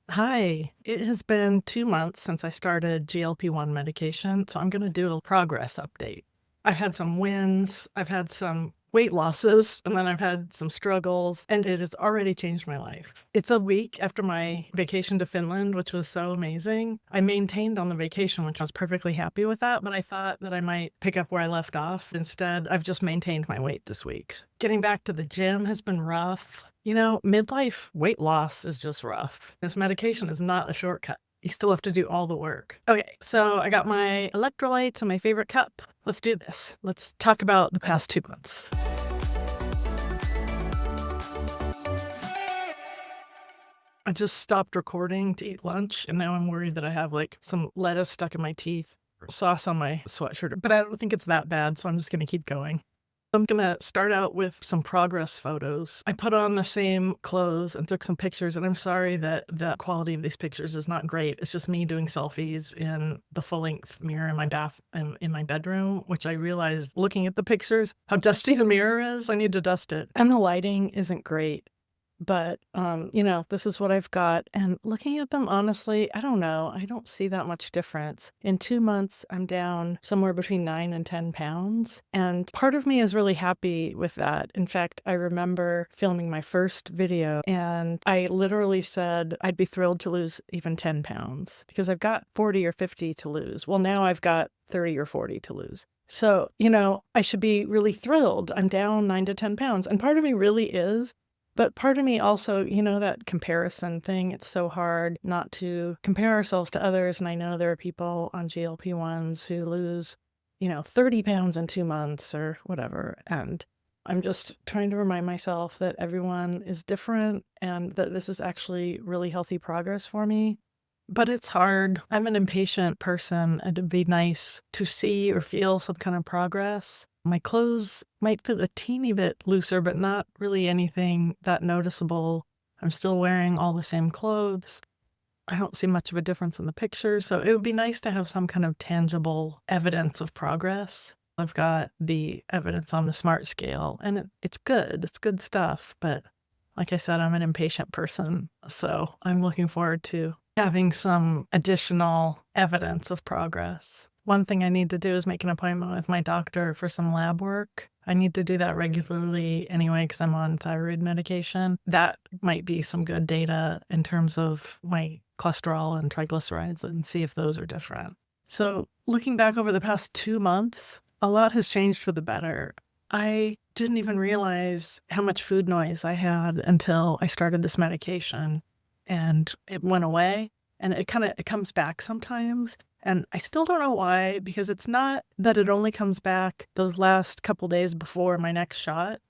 Hi, it has been 2 months since I started GLP-1 medication, so I'm going to do a progress update. I've had some wins, I've had some weight losses, and then I've had some struggles, and it has already changed my life. It's a week after my vacation to Finland, which was so amazing. I maintained on the vacation, which I was perfectly happy with that, but I thought that I might pick up where I left off. Instead, I've just maintained my weight this week. Getting back to the gym has been rough. Midlife weight loss is just rough. This medication is not a shortcut. You still have to do all the work. Okay, so I got my electrolytes and my favorite cup. Let's do this. Let's talk about the past 2 months. I just stopped recording to eat lunch, and now I'm worried that I have some lettuce stuck in my teeth or sauce on my sweatshirt, but I don't think it's that bad, so I'm just gonna keep going. I'm gonna start out with some progress photos. I put on the same clothes and took some pictures, and I'm sorry that the quality of these pictures is not great. It's just me doing selfies in the full-length mirror in my in my bedroom, which I realized looking at the pictures how dusty the mirror is. I need to dust it. And the lighting isn't great. But, this is what I've got, and looking at them, honestly, I don't know, I don't see that much difference. In 2 months, I'm down somewhere between 9 and 10 pounds, and part of me is really happy with that. In fact, I remember filming my first video, and I literally said I'd be thrilled to lose even 10 pounds, because I've got 40 or 50 to lose. Well, now I've got 30 or 40 to lose. So, I should be really thrilled. I'm down 9 to 10 pounds, and part of me really is. But part of me also, that comparison thing, it's so hard not to compare ourselves to others. And I know there are people on GLP-1s who lose, 30 pounds in 2 months or whatever. And I'm just trying to remind myself that everyone is different and that this is actually really healthy progress for me. But it's hard. I'm an impatient person, and it'd be nice to see or feel some kind of progress. My clothes might fit a teeny bit looser, but not really anything that noticeable. I'm still wearing all the same clothes. I don't see much of a difference in the pictures, so it would be nice to have some kind of tangible evidence of progress. I've got the evidence on the SMART scale, and it's good. It's good stuff, but like I said, I'm an impatient person, so I'm looking forward to having some additional evidence of progress. One thing I need to do is make an appointment with my doctor for some lab work. I need to do that regularly anyway because I'm on thyroid medication. That might be some good data in terms of my cholesterol and triglycerides and see if those are different. So looking back over the past 2 months, a lot has changed for the better. I didn't even realize how much food noise I had until I started this medication, and it went away, and it comes back sometimes, and I still don't know why, because it's not that it only comes back those last couple days before my next shot.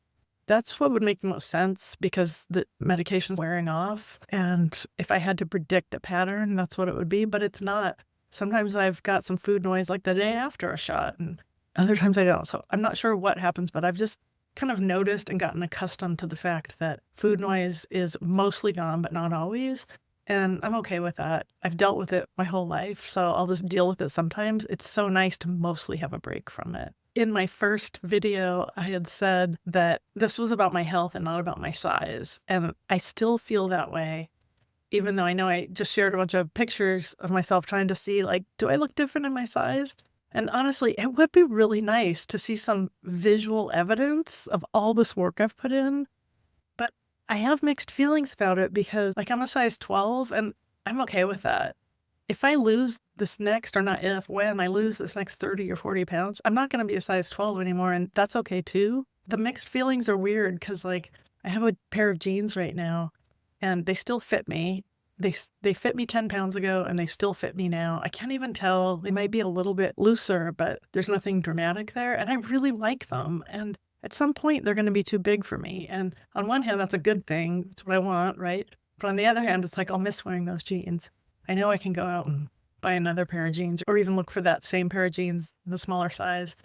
That's what would make the most sense because the medication's wearing off, and if I had to predict a pattern, that's what it would be, but it's not. Sometimes I've got some food noise like the day after a shot, and other times I don't. So I'm not sure what happens, but I've just kind of noticed and gotten accustomed to the fact that food noise is mostly gone, but not always. And I'm okay with that. I've dealt with it my whole life, so I'll just deal with it sometimes. It's so nice to mostly have a break from it. In my first video, I had said that this was about my health and not about my size. And I still feel that way, even though I know I just shared a bunch of pictures of myself trying to see, do I look different in my size? And honestly, it would be really nice to see some visual evidence of all this work I've put in. But I have mixed feelings about it because, I'm a size 12 and I'm okay with that. If I lose this next, or not if, when I lose this next 30 or 40 pounds, I'm not going to be a size 12 anymore, and that's okay too. The mixed feelings are weird because, I have a pair of jeans right now and they still fit me. They fit me 10 pounds ago and they still fit me now. I can't even tell. They might be a little bit looser, but there's nothing dramatic there. And I really like them. And at some point, they're going to be too big for me. And on one hand, that's a good thing. It's what I want, right? But on the other hand, it's like I'll miss wearing those jeans. I know I can go out and buy another pair of jeans or even look for that same pair of jeans in a smaller size.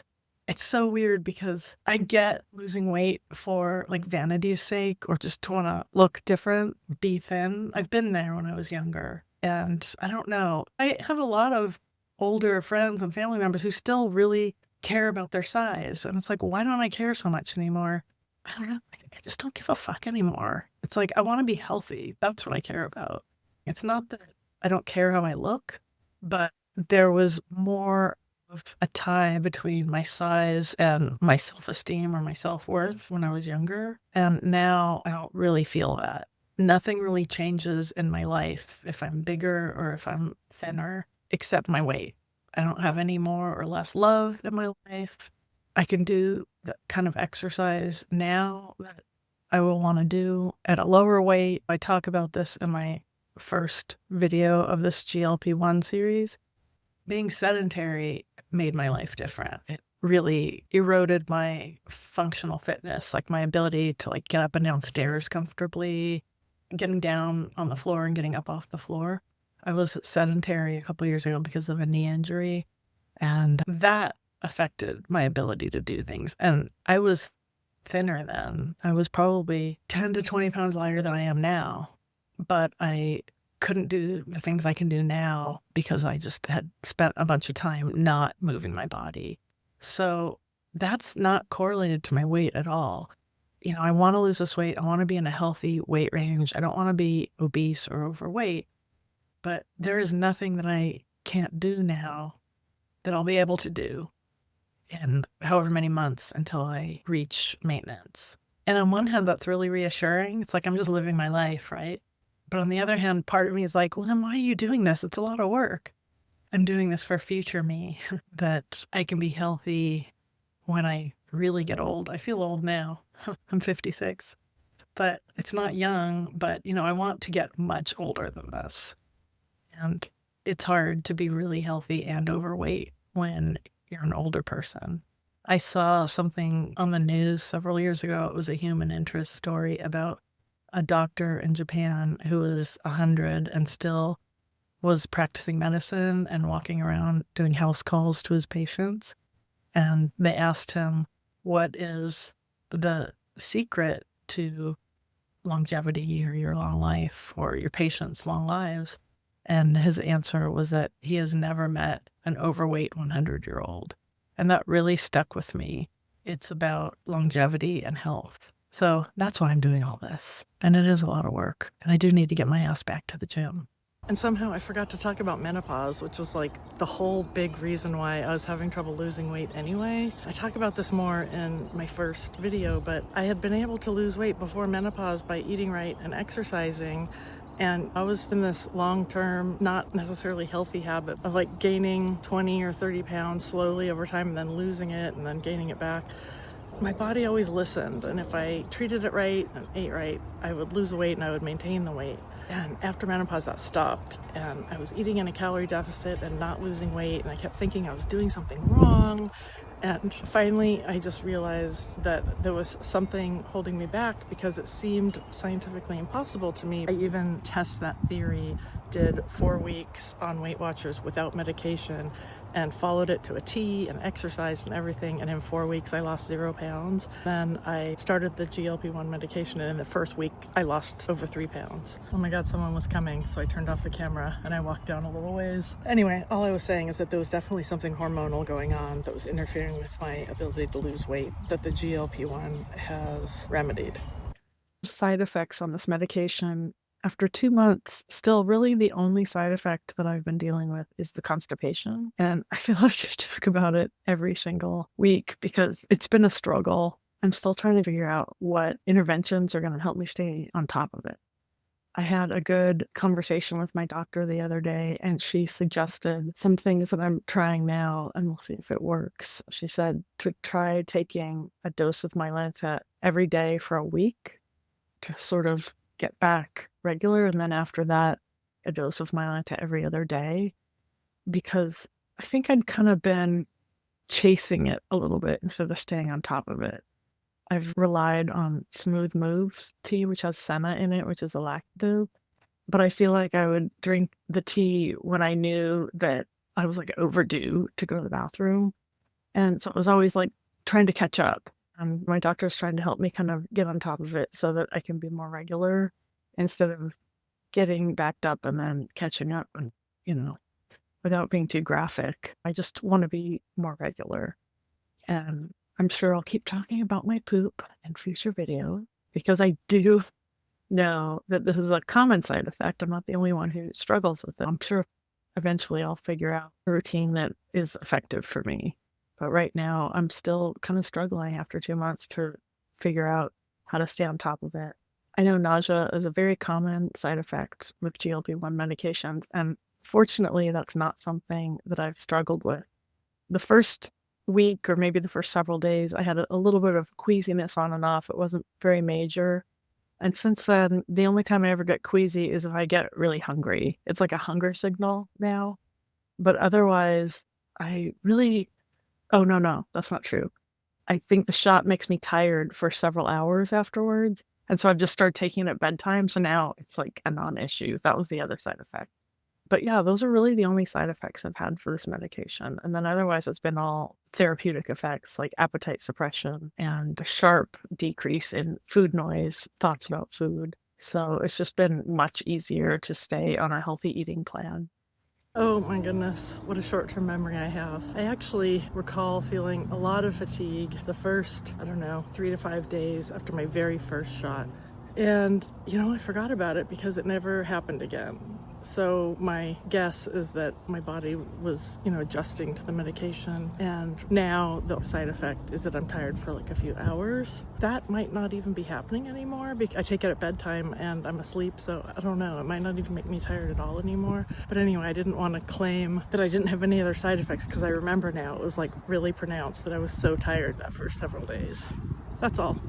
It's so weird because I get losing weight for vanity's sake or just to want to look different, be thin. I've been there when I was younger, and I don't know. I have a lot of older friends and family members who still really care about their size. And it's like, why don't I care so much anymore? I don't know. I just don't give a fuck anymore. It's like, I want to be healthy. That's what I care about. It's not that I don't care how I look, but there was more of a tie between my size and my self-esteem or my self-worth when I was younger. And now I don't really feel that. Nothing really changes in my life if I'm bigger or if I'm thinner, except my weight. I don't have any more or less love in my life. I can do the kind of exercise now that I will want to do at a lower weight. I talk about this in my first video of this GLP-1 series. Being sedentary made my life different. It really eroded my functional fitness, like my ability to like get up and down stairs comfortably, getting down on the floor and getting up off the floor. I was sedentary a couple years ago because of a knee injury, and that affected my ability to do things. And I was thinner then. I was probably 10 to 20 pounds lighter than I am now, but I couldn't do the things I can do now because I just had spent a bunch of time not moving my body. So that's not correlated to my weight at all. You know, I want to lose this weight. I want to be in a healthy weight range. I don't want to be obese or overweight, but there is nothing that I can't do now that I'll be able to do in however many months until I reach maintenance. And on one hand, that's really reassuring. It's like I'm just living my life, right? But on the other hand, part of me is like, well, then why are you doing this? It's a lot of work. I'm doing this for future me, that I can be healthy when I really get old. I feel old now. I'm 56, but it's not young. But, you know, I want to get much older than this. And it's hard to be really healthy and overweight when you're an older person. I saw something on the news several years ago. It was a human interest story about a doctor in Japan who was 100 and still was practicing medicine and walking around doing house calls to his patients. And they asked him, what is the secret to longevity or your long life or your patients' long lives? And his answer was that he has never met an overweight 100-year-old. And that really stuck with me. It's about longevity and health. So that's why I'm doing all this. And it is a lot of work. And I do need to get my ass back to the gym. And somehow I forgot to talk about menopause, which was like the whole big reason why I was having trouble losing weight anyway. I talk about this more in my first video, but I had been able to lose weight before menopause by eating right and exercising. And I was in this long-term, not necessarily healthy habit of like gaining 20 or 30 pounds slowly over time and then losing it and then gaining it back. My body always listened, and if I treated it right and ate right, I would lose the weight and I would maintain the weight. And after menopause, that stopped, and I was eating in a calorie deficit and not losing weight, and I kept thinking I was doing something wrong. And finally, I just realized that there was something holding me back because it seemed scientifically impossible to me. I even test that theory, did 4 weeks on Weight Watchers without medication and followed it to a T and exercised and everything. And in 4 weeks, I lost 0 pounds. Then I started the GLP-1 medication, and in the first week, I lost over 3 pounds. Oh my God, someone was coming. So I turned off the camera and I walked down a little ways. Anyway, all I was saying is that there was definitely something hormonal going on that was interfering with my ability to lose weight that the GLP-1 has remedied. Side effects on this medication. After 2 months, still really the only side effect that I've been dealing with is the constipation. And I feel like I talk about it every single week because it's been a struggle. I'm still trying to figure out what interventions are going to help me stay on top of it. I had a good conversation with my doctor the other day, and she suggested some things that I'm trying now, and we'll see if it works. She said to try taking a dose of Mylanta every day for a week to sort of get back regular, and then after that, a dose of Mylanta every other day, because I think I'd kind of been chasing it a little bit instead of staying on top of it. I've relied on Smooth Moves tea, which has Sema in it, which is a laxative, but I feel like I would drink the tea when I knew that I was like overdue to go to the bathroom. And so it was always like trying to catch up. My doctor's trying to help me kind of get on top of it so that I can be more regular instead of getting backed up and then catching up and, you know, without being too graphic. I just want to be more regular. And I'm sure I'll keep talking about my poop in future videos because I do know that this is a common side effect. I'm not the only one who struggles with it. I'm sure eventually I'll figure out a routine that is effective for me. But right now, I'm still kind of struggling after 2 months to figure out how to stay on top of it. I know nausea is a very common side effect with GLP-1 medications, and fortunately, that's not something that I've struggled with. The first week or maybe the first several days, I had a little bit of queasiness on and off. It wasn't very major. And since then, the only time I ever get queasy is if I get really hungry. It's like a hunger signal now. But otherwise, I really oh, no, that's not true. I think the shot makes me tired for several hours afterwards, and so I've just started taking it at bedtime, so now it's like a non-issue. That was the other side effect. But yeah, those are really the only side effects I've had for this medication, and then otherwise it's been all therapeutic effects like appetite suppression and a sharp decrease in food noise, thoughts about food. So it's just been much easier to stay on a healthy eating plan. Oh my goodness, what a short-term memory I have. I actually recall feeling a lot of fatigue the first, I don't know, 3 to 5 days after my very first shot. And, I forgot about it because it never happened again. So my guess is that my body was, adjusting to the medication. And now the side effect is that I'm tired for like a few hours. That might not even be happening anymore because I take it at bedtime and I'm asleep. So I don't know, it might not even make me tired at all anymore. But anyway, I didn't want to claim that I didn't have any other side effects because I remember now it was like really pronounced that I was so tired that first several days. That's all.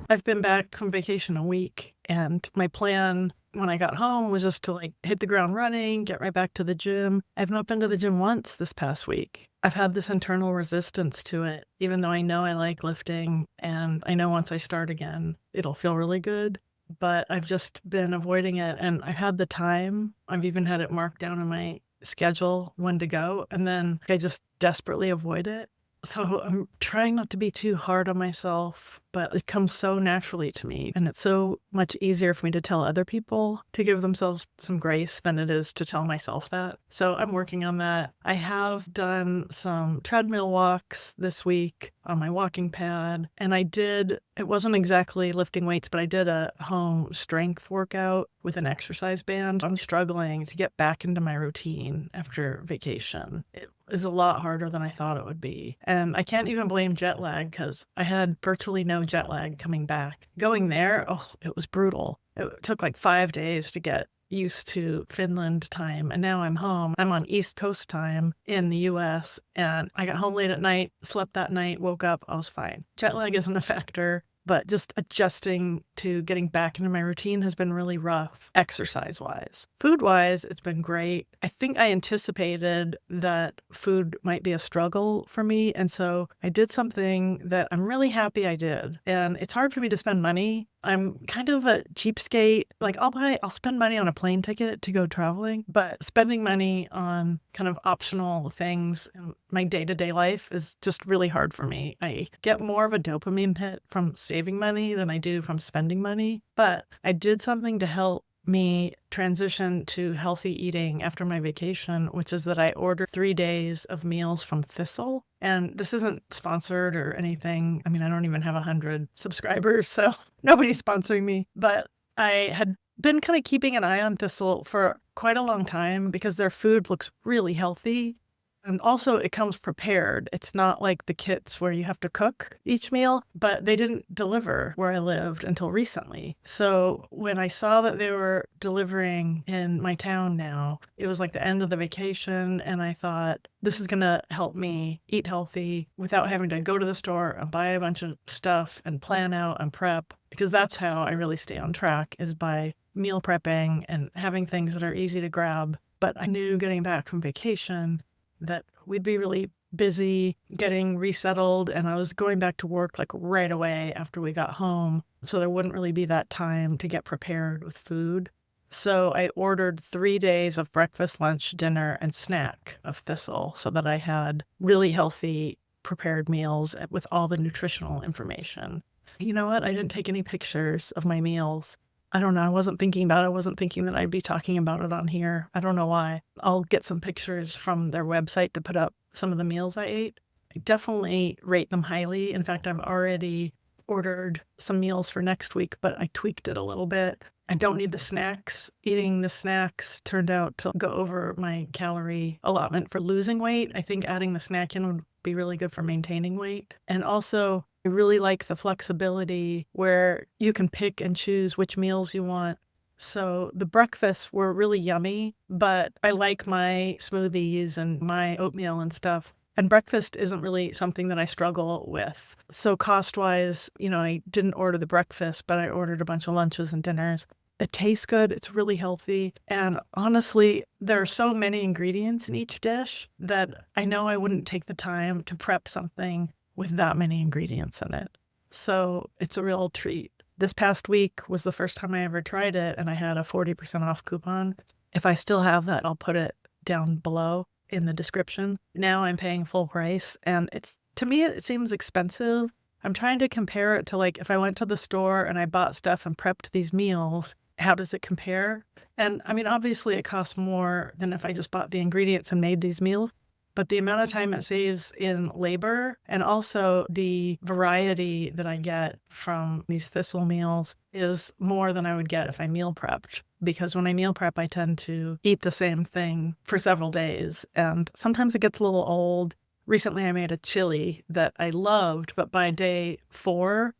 I've been back from vacation a week, and my plan when I got home was just to like hit the ground running, get right back to the gym. I've not been to the gym once this past week. I've had this internal resistance to it, even though I know I like lifting and I know once I start again, it'll feel really good. But I've just been avoiding it, and I've had the time. I've even had it marked down in my schedule when to go, and then I just desperately avoid it. So I'm trying not to be too hard on myself, but it comes so naturally to me. And it's so much easier for me to tell other people to give themselves some grace than it is to tell myself that. So I'm working on that. I have done some treadmill walks this week on my walking pad. And it wasn't exactly lifting weights, but I did a home strength workout with an exercise band. I'm struggling to get back into my routine after vacation. It is a lot harder than I thought it would be. And I can't even blame jet lag because I had virtually no jet lag coming back. Going there, it was brutal. It took like 5 days to get used to Finland time, and now I'm home. I'm on East Coast time in the US, and I got home late at night, slept that night, woke up, I was fine. Jet lag isn't a factor, but just adjusting to getting back into my routine has been really rough, exercise-wise. Food-wise, it's been great. I think I anticipated that food might be a struggle for me, and so I did something that I'm really happy I did. And it's hard for me to spend money. I'm kind of a cheapskate. Like I'll spend money on a plane ticket to go traveling, but spending money on kind of optional things in my day-to-day life is just really hard for me. I get more of a dopamine hit from saving money than I do from spending money, but I did something to help me transition to healthy eating after my vacation, which is that I ordered 3 days of meals from Thistle. And this isn't sponsored or anything. I mean, I don't even have 100 subscribers, so nobody's sponsoring me. But I had been kind of keeping an eye on Thistle for quite a long time because their food looks really healthy. And also it comes prepared. It's not like the kits where you have to cook each meal, but they didn't deliver where I lived until recently. So when I saw that they were delivering in my town now, it was like the end of the vacation, and I thought, this is gonna help me eat healthy without having to go to the store and buy a bunch of stuff and plan out and prep, because that's how I really stay on track, is by meal prepping and having things that are easy to grab. But I knew getting back from vacation that we'd be really busy getting resettled, and I was going back to work like right away after we got home, so there wouldn't really be that time to get prepared with food. So I ordered 3 days of breakfast, lunch, dinner, and snack of Thistle so that I had really healthy prepared meals with all the nutritional information. You know what? I didn't take any pictures of my meals. I don't know. I wasn't thinking about it. I wasn't thinking that I'd be talking about it on here. I don't know why. I'll get some pictures from their website to put up some of the meals I ate. I definitely rate them highly. In fact, I've already ordered some meals for next week, but I tweaked it a little bit. I don't need the snacks. Eating the snacks turned out to go over my calorie allotment for losing weight. I think adding the snack in would be really good for maintaining weight. And also, I really like the flexibility where you can pick and choose which meals you want. So the breakfasts were really yummy, but I like my smoothies and my oatmeal and stuff. And breakfast isn't really something that I struggle with. So cost-wise, I didn't order the breakfast, but I ordered a bunch of lunches and dinners. It tastes good. It's really healthy. And honestly, there are so many ingredients in each dish that I know I wouldn't take the time to prep something with that many ingredients in it. So it's a real treat. This past week was the first time I ever tried it, and I had a 40% off coupon. If I still have that, I'll put it down below in the description. Now I'm paying full price, and to me, it seems expensive. I'm trying to compare it to if I went to the store and I bought stuff and prepped these meals, how does it compare? And I mean, obviously it costs more than if I just bought the ingredients and made these meals, but the amount of time it saves in labor and also the variety that I get from these Thistle meals is more than I would get if I meal prepped. Because when I meal prep, I tend to eat the same thing for several days, and sometimes it gets a little old. Recently, I made a chili that I loved, but by day 4,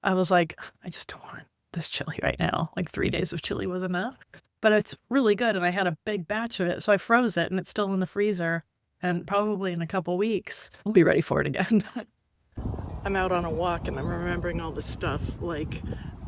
I was like, I just don't want this chili right now. 3 days of chili was enough. But it's really good, and I had a big batch of it, so I froze it, and it's still in the freezer. And probably in a couple weeks, I'll be ready for it again. I'm out on a walk, and I'm remembering all this stuff.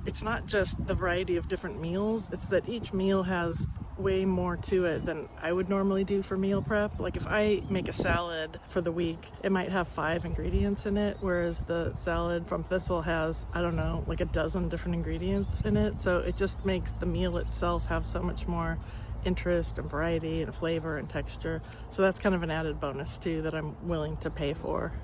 It's not just the variety of different meals, it's that each meal has way more to it than I would normally do for meal prep. If I make a salad for the week, it might have 5 ingredients in it, whereas the salad from Thistle has, I don't know, a dozen different ingredients in it. So it just makes the meal itself have so much more interest and variety and flavor and texture. So that's kind of an added bonus too that I'm willing to pay for.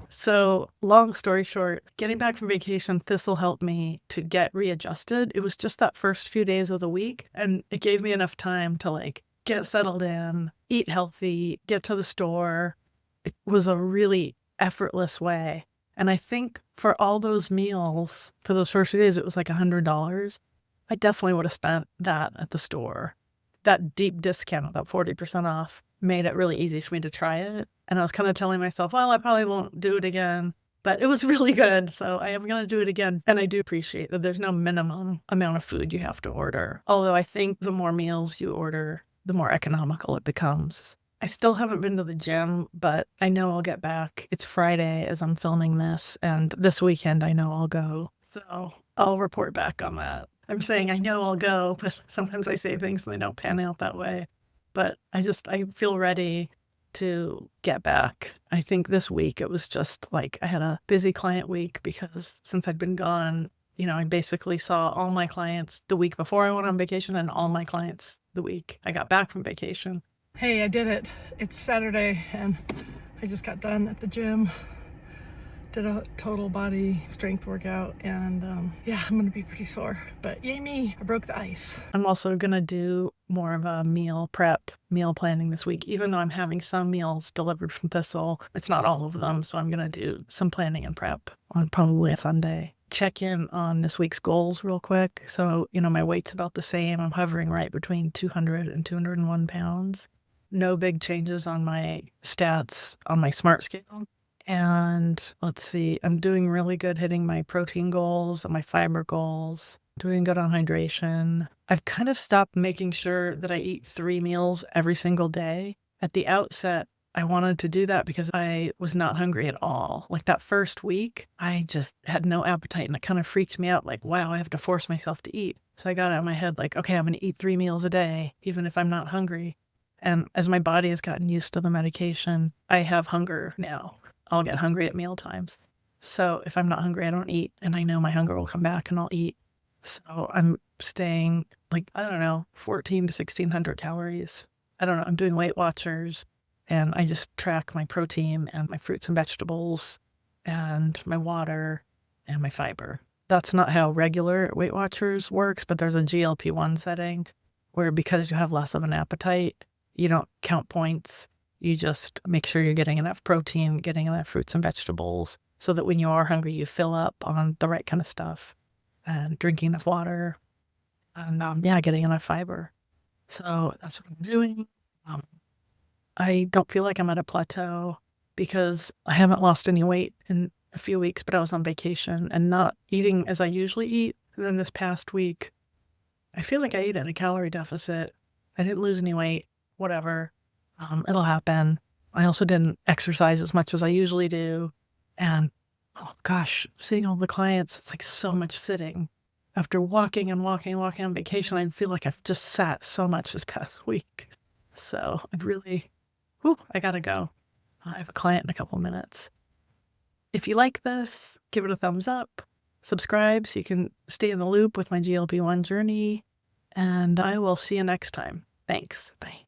So long story short, getting back from vacation, Thistle helped me to get readjusted. It was just that first few days of the week, and it gave me enough time to get settled in, eat healthy, get to the store. It was a really effortless way. And I think for all those meals, for those first few days, it was $100. I definitely would have spent that at the store. That deep discount, that 40% off, made it really easy for me to try it. And I was kind of telling myself, well, I probably won't do it again. But it was really good, so I am going to do it again. And I do appreciate that there's no minimum amount of food you have to order. Although I think the more meals you order, the more economical it becomes. I still haven't been to the gym, but I know I'll get back. It's Friday as I'm filming this, and this weekend I know I'll go. So I'll report back on that. I'm saying I know I'll go, but sometimes I say things and they don't pan out that way. But I feel ready to get back. I think this week it was just I had a busy client week because since I'd been gone, I basically saw all my clients the week before I went on vacation and all my clients the week I got back from vacation. Hey, I did it. It's Saturday and I just got done at the gym. Did a total body strength workout, and yeah, I'm gonna be pretty sore, but yay me, I broke the ice. I'm also gonna do more of a meal planning this week, even though I'm having some meals delivered from Thistle. It's not all of them, so I'm gonna do some planning and prep on probably a Sunday. Check in on this week's goals real quick. So, my weight's about the same. I'm hovering right between 200 and 201 pounds. No big changes on my stats on my smart scale. And let's see, I'm doing really good hitting my protein goals and my fiber goals, doing good on hydration. I've kind of stopped making sure that I eat 3 meals every single day. At the outset, I wanted to do that because I was not hungry at all. That first week, I just had no appetite, and it kind of freaked me out. Wow, I have to force myself to eat. So I got out of my head okay, I'm going to eat 3 meals a day, even if I'm not hungry. And as my body has gotten used to the medication, I have hunger now. I'll get hungry at meal times. So if I'm not hungry, I don't eat, and I know my hunger will come back and I'll eat. So I'm staying 14 to 1600 calories. I don't know. I'm doing Weight Watchers, and I just track my protein and my fruits and vegetables and my water and my fiber. That's not how regular Weight Watchers works, but there's a GLP-1 setting where, because you have less of an appetite, you don't count points. You just make sure you're getting enough protein, getting enough fruits and vegetables, so that when you are hungry, you fill up on the right kind of stuff and drinking enough water and, yeah, getting enough fiber. So that's what I'm doing. Um, I don't feel like I'm at a plateau because I haven't lost any weight in a few weeks, but I was on vacation and not eating as I usually eat. And then this past week, I feel like I ate at a calorie deficit. I didn't lose any weight, whatever. It'll happen. I also didn't exercise as much as I usually do. And oh gosh, seeing all the clients, it's like so much sitting. After walking and walking and walking on vacation, I feel like I've just sat so much this past week. So I'd really, I gotta go. I have a client in a couple minutes. If you like this, give it a thumbs up, subscribe so you can stay in the loop with my GLP-1 journey, and I will see you next time. Thanks. Bye.